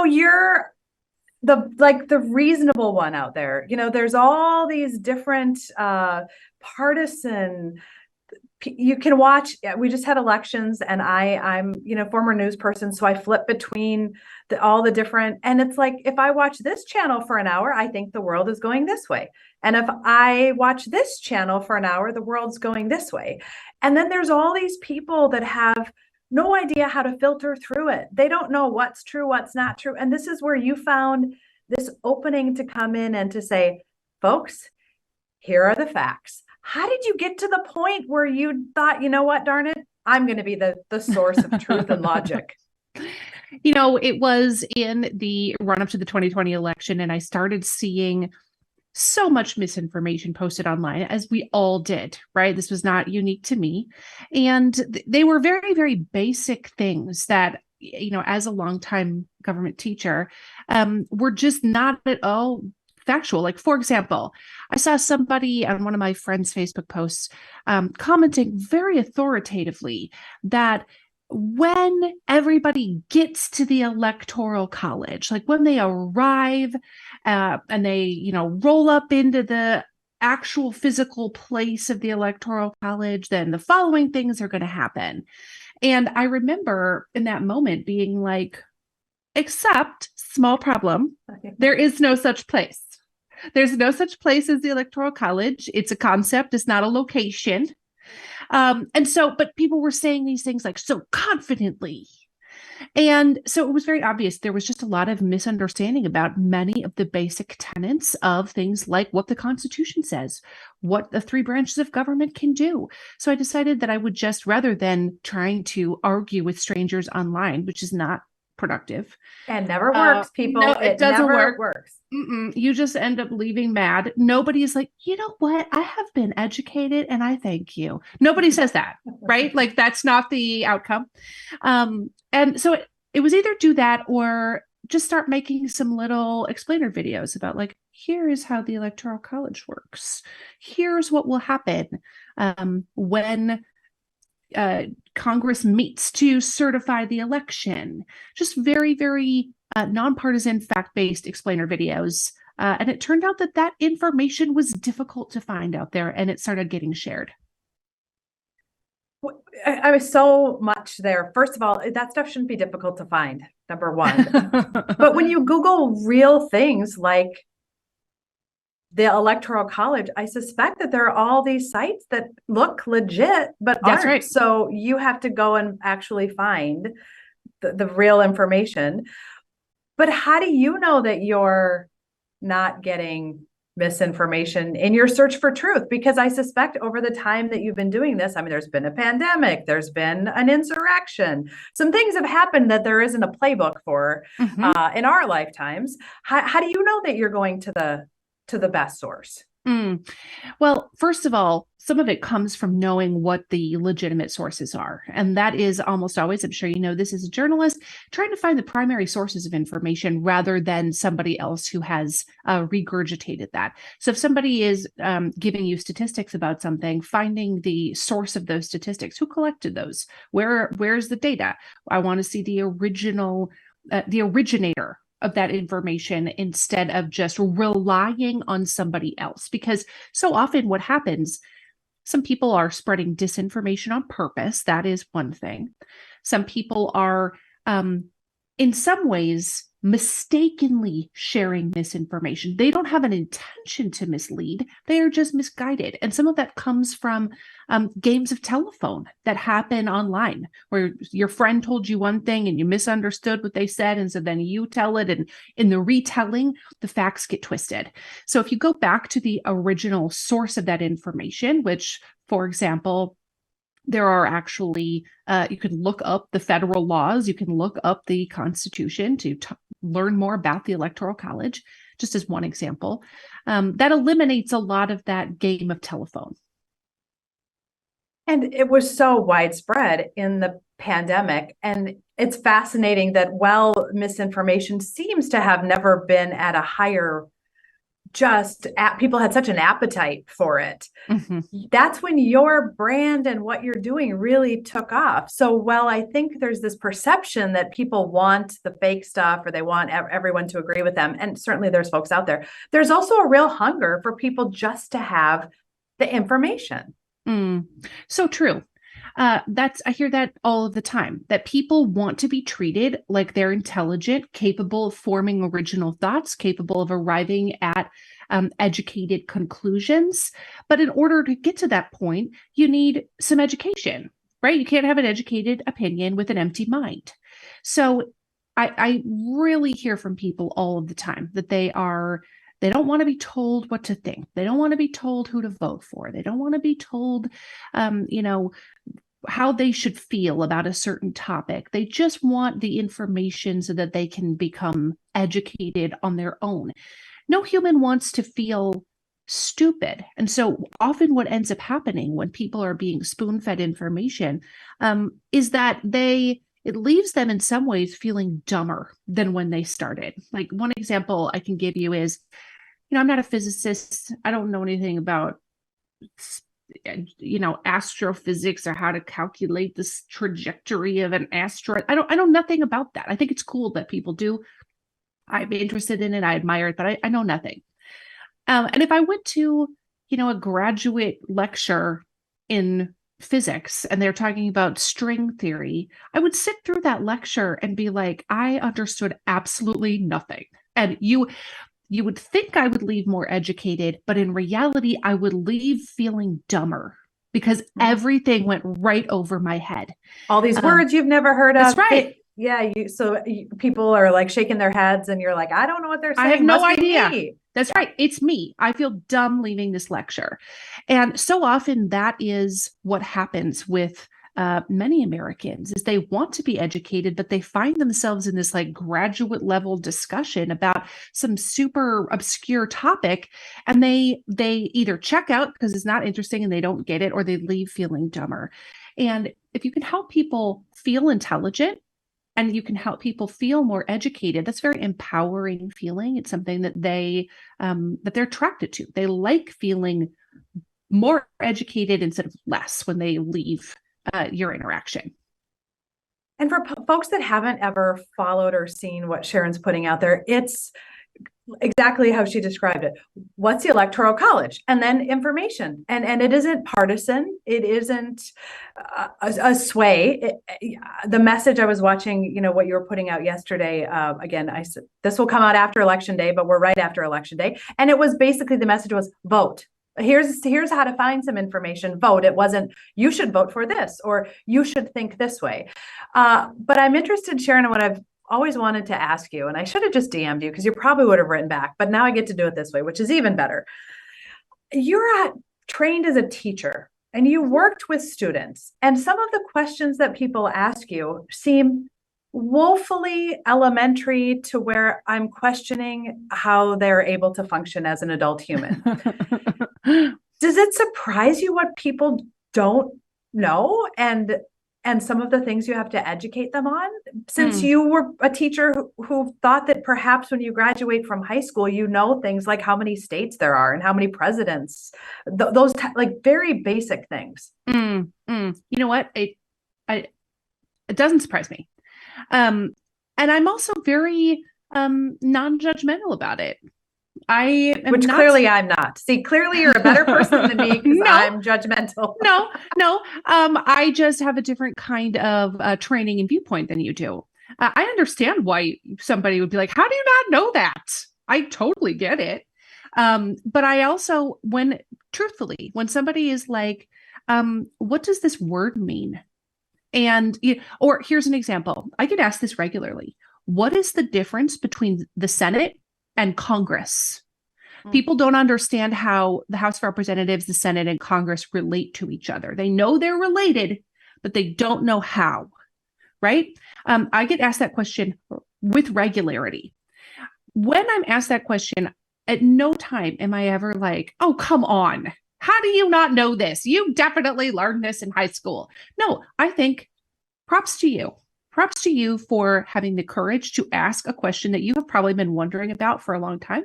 you're the reasonable one out there. There's all these different partisan. You can watch. We just had elections, and I'm former news person, so I flip between all the different. And it's like, if I watch this channel for an hour, I think the world is going this way, and if I watch this channel for an hour, the world's going this way. And then there's all these people that have no idea how to filter through it. They don't know what's true, what's not true. And this is where you found this opening to come in and to say, folks, here are the facts. How did you get to the point where you thought, you know what, darn it, I'm going to be the source of truth and logic? It was in the run up to the 2020 election, and I started seeing so much misinformation posted online, as we all did, right? This was not unique to me. And they were very, very basic things that, as a longtime government teacher, were just not at all factual. Like, for example, I saw somebody on one of my friend's Facebook posts commenting very authoritatively that when everybody gets to the electoral college, like when they arrive and they, roll up into the actual physical place of the electoral college, then the following things are going to happen. And I remember in that moment being like, except small problem, there is no such place. There's no such place as the electoral college. It's a concept. It's not a location. But people were saying these things like so confidently. And so it was very obvious there was just a lot of misunderstanding about many of the basic tenets of things like what the Constitution says, what the three branches of government can do. So I decided that I would just, rather than trying to argue with strangers online, which is not productive. And never works, people. No, it doesn't never work. Works. You just end up leaving mad. Nobody's like, you know what? I have been educated and I thank you. Nobody says that, right? Like, that's not the outcome. And so it was either do that or just start making some little explainer videos about, like, here is how the Electoral College works. Here's what will happen when Congress meets to certify the election. Just very, very nonpartisan, fact-based explainer videos. And it turned out that information was difficult to find out there, and it started getting shared. I was so much there. First of all, that stuff shouldn't be difficult to find, number one. But when you Google real things like the Electoral College, I suspect that there are all these sites that look legit, but That's aren't. right. So you have to go and actually find the real information. But how do you know that you're not getting misinformation in your search for truth? Because I suspect over the time that you've been doing this, there's been a pandemic, there's been an insurrection, some things have happened that there isn't a playbook for in our lifetimes. How do you know that you're going to the best source? Well, first of all, some of it comes from knowing what the legitimate sources are. And that is almost always, I'm sure you know this as a journalist, trying to find the primary sources of information rather than somebody else who has regurgitated that. So if somebody is giving you statistics about something, finding the source of those statistics, who collected those, where's the data? I want to see the originator of that information instead of just relying on somebody else. Because so often what happens, some people are spreading disinformation on purpose. That is one thing. Some people are, in some ways, mistakenly sharing misinformation. They don't have an intention to mislead. They are just misguided. And some of that comes from games of telephone that happen online, where your friend told you one thing and you misunderstood what they said. And so then you tell it, and in the retelling, the facts get twisted. So if you go back to the original source of that information, which, for example, there are actually, you can look up the federal laws, you can look up the Constitution to learn more about the Electoral College, just as one example. That eliminates a lot of that game of telephone. And it was so widespread in the pandemic. And it's fascinating that, misinformation seems to have never been at a higher people had such an appetite for it. Mhm. That's when your brand and what you're doing really took off. So, while I think there's this perception that people want the fake stuff or they want everyone to agree with them, and certainly there's folks out there, there's also a real hunger for people just to have the information. So true. I hear that all of the time, that people want to be treated like they're intelligent, capable of forming original thoughts, capable of arriving at educated conclusions. But in order to get to that point, you need some education, right? You can't have an educated opinion with an empty mind. So I really hear from people all of the time that they don't want to be told what to think. They don't want to be told who to vote for. They don't want to be told, you know, how they should feel about a certain topic. They just want the information so that they can become educated on their own. No human wants to feel stupid. And so often what ends up happening when people are being spoon-fed information is that it leaves them in some ways feeling dumber than when they started. Like one example I can give you is, I'm not a physicist. I don't know anything about astrophysics or how to calculate this trajectory of an asteroid. I know nothing about that. I think it's cool that people do. I'm interested in it. I admire it, but I know nothing. And if I went to, a graduate lecture in physics and they're talking about string theory, I would sit through that lecture and be like, I understood absolutely nothing. And you would think I would leave more educated, but in reality, I would leave feeling dumber because everything went right over my head. All these words you've never heard of. That's right. People are like shaking their heads and you're like, I don't know what they're saying. I have no idea. That's right. It's me. I feel dumb leaving this lecture. And so often that is what happens with many Americans is they want to be educated, but they find themselves in this like graduate level discussion about some super obscure topic. And they either check out because it's not interesting and they don't get it, or they leave feeling dumber. And if you can help people feel intelligent and you can help people feel more educated, that's a very empowering feeling. It's something that they're attracted to. They like feeling more educated instead of less when they leave your interaction. And for folks that haven't ever followed or seen what Sharon's putting out there, it's exactly how she described it. What's the Electoral College? And then information. And it isn't partisan. It isn't a sway. The message I was watching, what you were putting out yesterday, again, I said, this will come out after Election Day, but we're right after Election Day. And it was basically, the message was vote. Here's how to find some information. Vote. It wasn't, you should vote for this, or you should think this way. But I'm interested, Sharon, in what I've always wanted to ask you, and I should have just DM'd you because you probably would have written back, but now I get to do it this way, which is even better. You're trained as a teacher and you worked with students, and some of the questions that people ask you seem woefully elementary to where I'm questioning how they're able to function as an adult human. Does it surprise you what people don't know and some of the things you have to educate them on? Since you were a teacher who thought that perhaps when you graduate from high school, things like how many states there are and how many presidents, those like very basic things. You know what? It doesn't surprise me. And I'm also very non-judgmental about it. Clearly I'm not. See, clearly you're a better person than me because I'm judgmental. No. I just have a different kind of training and viewpoint than you do. I understand why somebody would be like, how do you not know that? I totally get it. But I also, when somebody is like, what does this word mean? And, or here's an example. I get asked this regularly. What is the difference between the Senate and Congress? People don't understand how the House of Representatives, the Senate, and Congress relate to each other. They know they're related, but they don't know how, right? I get asked that question with regularity. When I'm asked that question, at no time am I ever like, oh, come on. How do you not know this? You definitely learned this in high school. No, I think props to you. Props to you for having the courage to ask a question that you have probably been wondering about for a long time.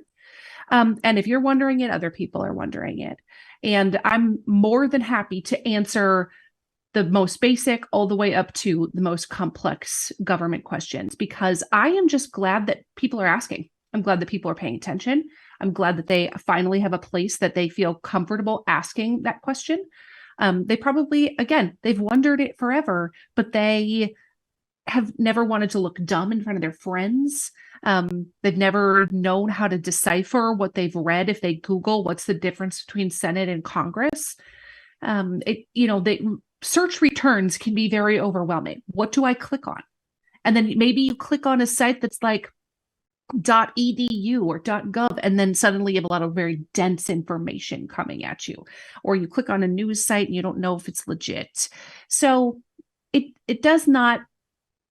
And if you're wondering it, other people are wondering it. And I'm more than happy to answer the most basic all the way up to the most complex government questions, because I am just glad that people are asking. I'm glad that people are paying attention. I'm glad that they finally have a place that they feel comfortable asking that question. They probably, again, they've wondered it forever, but they have never wanted to look dumb in front of their friends. They've never known how to decipher what they've read if they Google what's the difference between Senate and Congress. The search returns can be very overwhelming. What do I click on? And then maybe you click on a site that's like .edu or .gov, and then suddenly you have a lot of very dense information coming at you. Or you click on a news site and you don't know if it's legit. So it does not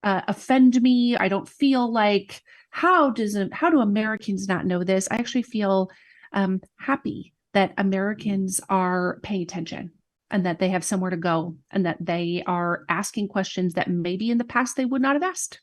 offend me. I don't feel like, how do Americans not know this? I actually feel happy that Americans are paying attention and that they have somewhere to go and that they are asking questions that maybe in the past they would not have asked.